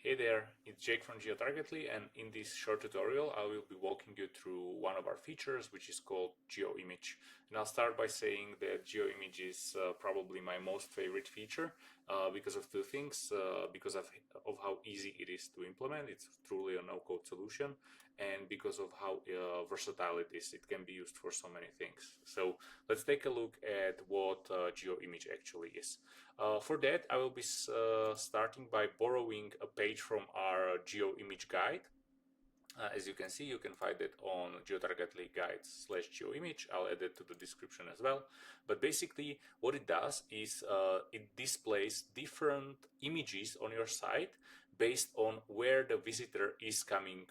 Hey there, it's Jake from GeoTargetly, and in this short tutorial I will be walking you through one of our features, which is called Geo Image. And I'll start by saying that Geo Image is probably my most favorite feature because of two things. Because of how easy it is to implement, it's truly a no-code solution, and because of how versatile it is. It can be used for so many things. So let's take a look at what Geo Image actually is. For that, I will be starting by borrowing a page from our Geo Image guide. As you can see, you can find it on GeoTargetly guides/Geo Image. I'll add it to the description as well. But basically, what it does is it displays different images on your site based on where the visitor is coming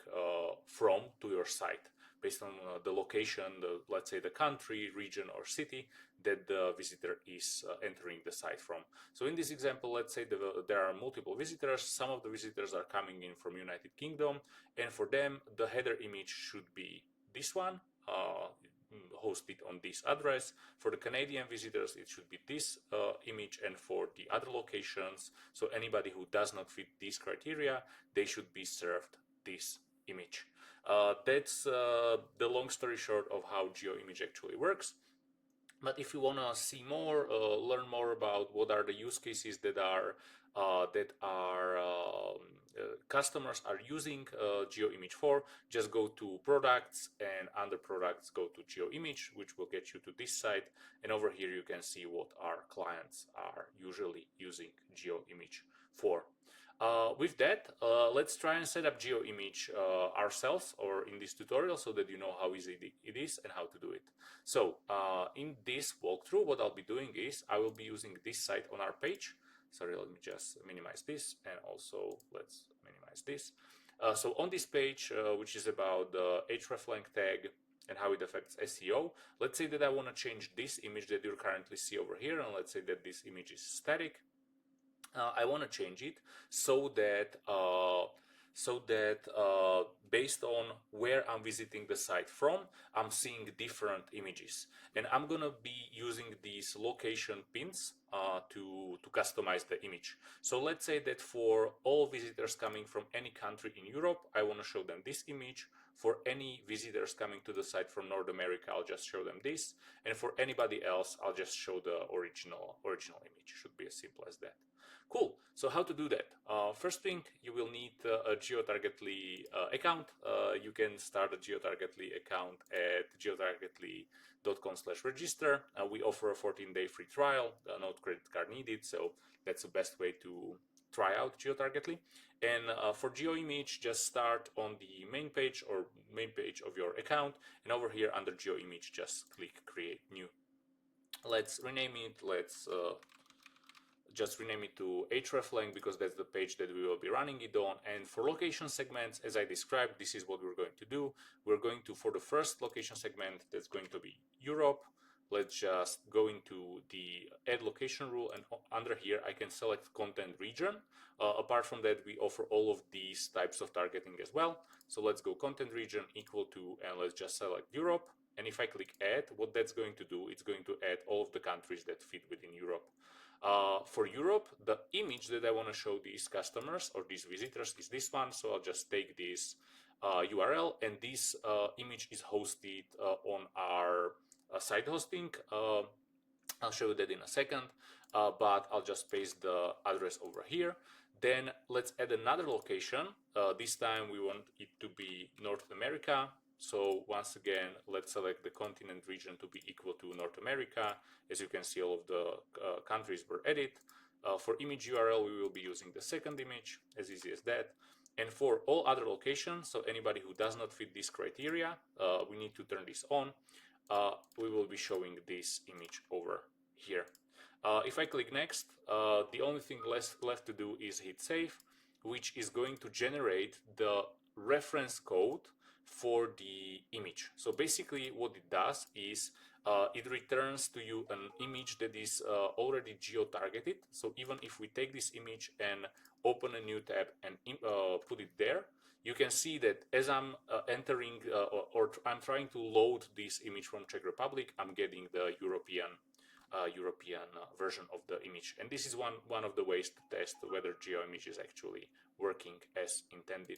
from to your site, based on the location, let's say the country, region, or city that the visitor is entering the site from. So in this example, let's say there are multiple visitors. Some of the visitors are coming in from United Kingdom, and for them, the header image should be this one, hosted on this address. For the Canadian visitors, it should be this image, and for the other locations, so anybody who does not fit these criteria, they should be served this image. That's the long story short of how GeoImage actually works. But if you want to see more, learn more about what are the use cases that customers are using GeoImage for, just go to products, and under products go to GeoImage, which will get you to this site. And over here you can see what our clients are usually using GeoImage for. With that, let's try and set up GeoImage ourselves, or in this tutorial, so that you know how easy it is and how to do it. So in this walkthrough, what I'll be doing is I will be using this site on our page. Sorry, let me just minimize this, and also let's minimize this. So on this page, which is about the hreflang tag and how it affects SEO, let's say that I want to change this image that you currently see over here, and let's say that this image is static. I want to change it so that based on where I'm visiting the site from, I'm seeing different images, and I'm gonna be using these location pins to customize the image. So let's say that for all visitors coming from any country in Europe, I want to show them this image. For any visitors coming to the site from North America, I'll just show them this, and for anybody else, I'll just show the original image. Should be as simple as that. Cool. So how to do that? First thing, you will need a GeoTargetly account. You can start a GeoTargetly account at geotargetly.com/register. We offer a 14-day free trial, no credit card needed, so that's the best way to try out GeoTargetly. And for GeoImage, just start on the main page of your account, and over here under GeoImage, just click Create New. Let's rename it. Let's just rename it to hreflang, because that's the page that we will be running it on. And for location segments, as I described, this is what we're going to do. We're going to, for the first location segment, that's going to be Europe. Let's just go into the add location rule, and under here I can select content region. Apart from that, we offer all of these types of targeting as well. So let's go content region equal to, and let's just select Europe. And if I click add, what that's going to do, it's going to add all of the countries that fit within Europe. For Europe, the image that I want to show these customers or these visitors is this one. So I'll just take this URL, and this image is hosted on our site hosting. I'll show you that in a second, but I'll just paste the address over here. Then let's add another location. This time we want it to be North America. So once again, let's select the continent region to be equal to North America. As you can see, all of the countries were added. For image URL, we will be using the second image, as easy as that. And for all other locations, so anybody who does not fit this criteria, we need to turn this on. We will be showing this image over here. If I click next, the only thing left to do is hit save, which is going to generate the reference code for the image. So basically what it does is it returns to you an image that is already geo-targeted. So even if we take this image and open a new tab and put it there, you can see that as I'm entering or I'm trying to load this image from Czech Republic, I'm getting the European European version of the image. And this is one of the ways to test whether GeoImage is actually working as intended.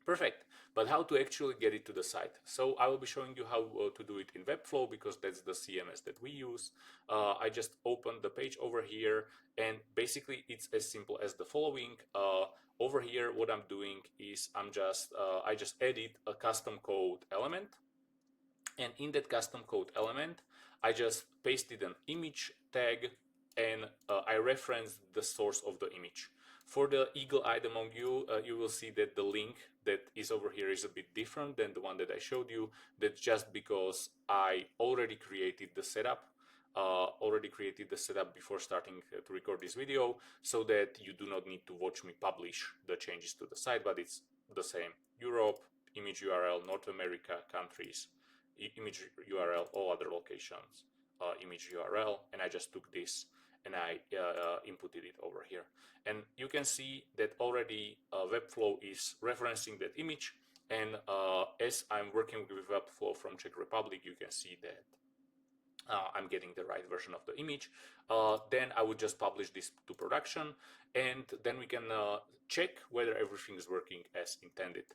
Perfect. But how to actually get it to the site? So I will be showing you how to do it in Webflow, because that's the CMS that we use. I just opened the page over here, and basically it's as simple as the following. Over here, what I'm doing is I just edit a custom code element, and in that custom code element, I just pasted an image tag, and I referenced the source of the image. For the eagle-eyed among you, you will see that the link that is over here is a bit different than the one that I showed you. That's just because I already created the setup before starting to record this video, so that you do not need to watch me publish the changes to the site, but it's the same. Europe, image URL, North America, countries, image URL, all other locations, image URL, and I just took this and I inputted it over here. And you can see that already Webflow is referencing that image, and as I'm working with Webflow from Czech Republic, you can see that I'm getting the right version of the image. Then I would just publish this to production, and then we can check whether everything is working as intended.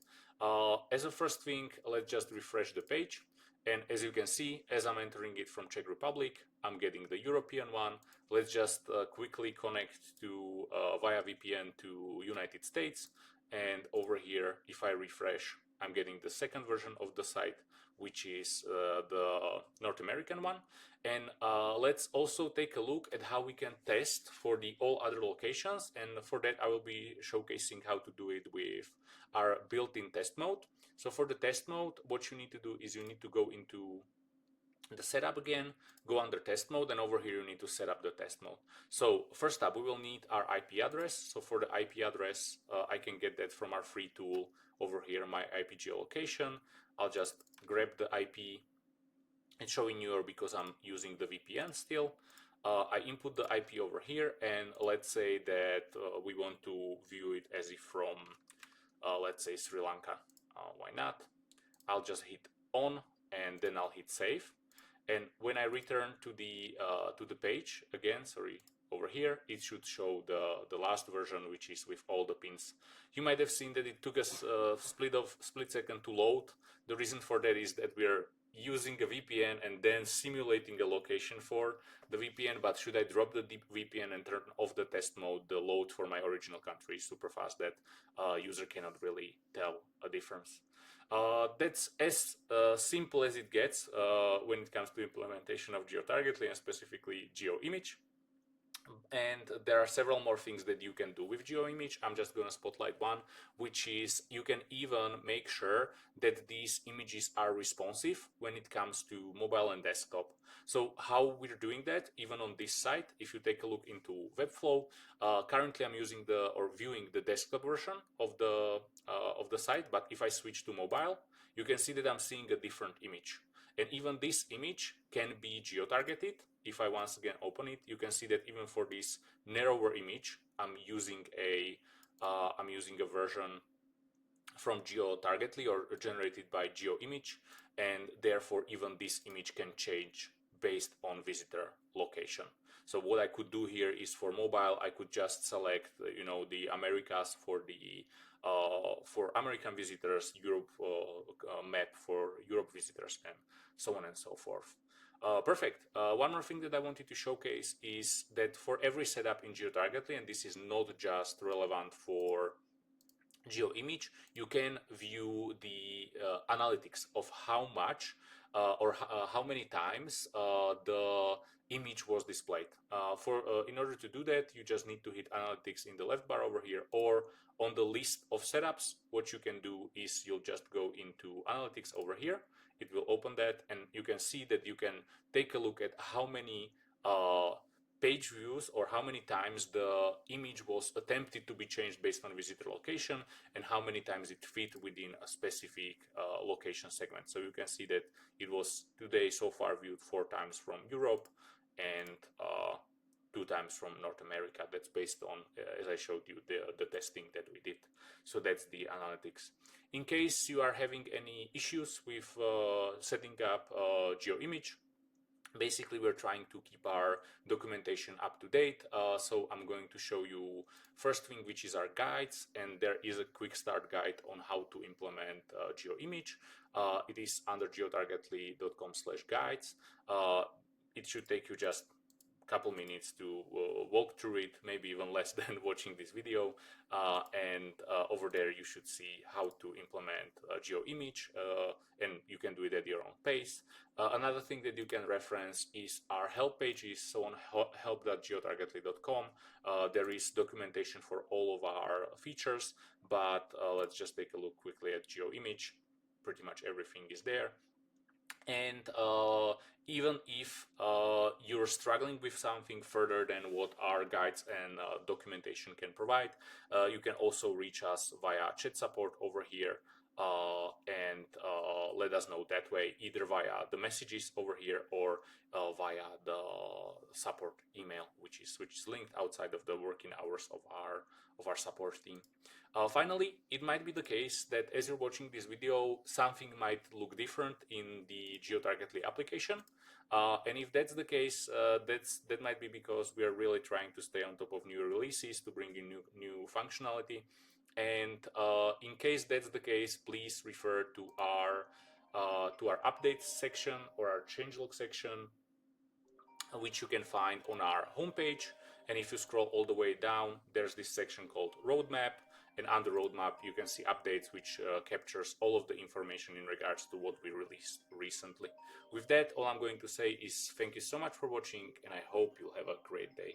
As a first thing, let's just refresh the page. And as you can see, as I'm entering it from Czech Republic, I'm getting the European one. Let's just quickly connect to via VPN to United States. And over here, if I refresh, I'm getting the second version of the site, which is the North American one. And let's also take a look at how we can test for the all other locations. And for that, I will be showcasing how to do it with our built-in test mode. So for the test mode, what you need to do is you need to go into the setup again, go under test mode, and over here you need to set up the test mode. So first up, we will need our IP address. So for the IP address, I can get that from our free tool over here, my IP geolocation. I'll just grab the IP. It's showing you because I'm using the VPN still. I input the IP over here, and let's say that we want to view it as if from, let's say, Sri Lanka. Why not? I'll just hit on, and then I'll hit save. And when I return to the page again, sorry, over here, it should show the last version, which is with all the pins. You might have seen that it took us a split second to load. The reason for that is that we're using a VPN and then simulating a location for the VPN. But should I drop the VPN and turn off the test mode, the load for my original country is super fast, that user cannot really tell a difference. That's as simple as it gets when it comes to implementation of geotargetly and specifically GeoImage. And there are several more things that you can do with GeoImage. I'm just going to spotlight one, which is you can even make sure that these images are responsive when it comes to mobile and desktop. So how we're doing that, even on this site, if you take a look into Webflow, currently I'm viewing the desktop version of the site. But if I switch to mobile, you can see that I'm seeing a different image. And even this image can be geo-targeted. If I once again open it, you can see that even for this narrower image, I'm using a version from geo-targetly or generated by GeoImage, and therefore even this image can change based on visitor location. So what I could do here is for mobile, I could just select, the Americas for American visitors, Europe map for Europe visitors, and so on and so forth. Perfect. One more thing that I wanted to showcase is that for every setup in GeoTargetly, and this is not just relevant for GeoImage, you can view the analytics of how much how many times the image was displayed. In order to do that, you just need to hit analytics in the left bar over here, or on the list of setups. What you can do is you'll just go into analytics over here. It will open that, and you can see that you can take a look at how many page views or how many times the image was attempted to be changed based on visitor location, and how many times it fit within a specific location segment. So you can see that it was today so far viewed 4 times from Europe and 2 times from North America. That's based on, as I showed you, the testing that we did. So that's the analytics. In case you are having any issues with setting up GeoImage, Basically, we're trying to keep our documentation up to date. So I'm going to show you first thing, which is our guides, and there is a quick start guide on how to implement GeoImage. It is under geotargetly.com/guides. It should take you just couple minutes to walk through it, maybe even less than watching this video. And over there you should see how to implement GeoImage, and you can do it at your own pace. Another thing that you can reference is our help pages. So on help.geotargetly.com, there is documentation for all of our features, but let's just take a look quickly at GeoImage. Pretty much everything is there. And even if you're struggling with something further than what our guides and documentation can provide, you can also reach us via chat support over here, and let us know that way, either via the messages over here or via the support email, which is linked outside of the working hours of our support team. Finally, it might be the case that as you're watching this video, something might look different in the GeoTargetly application. And if that's the case, that might be because we are really trying to stay on top of new releases to bring in new functionality. And in case that's the case, please refer to our updates section or our changelog section, which you can find on our homepage. And if you scroll all the way down, there's this section called Roadmap. And under Roadmap, you can see updates, which captures all of the information in regards to what we released recently. With that, all I'm going to say is thank you so much for watching, and I hope you'll have a great day.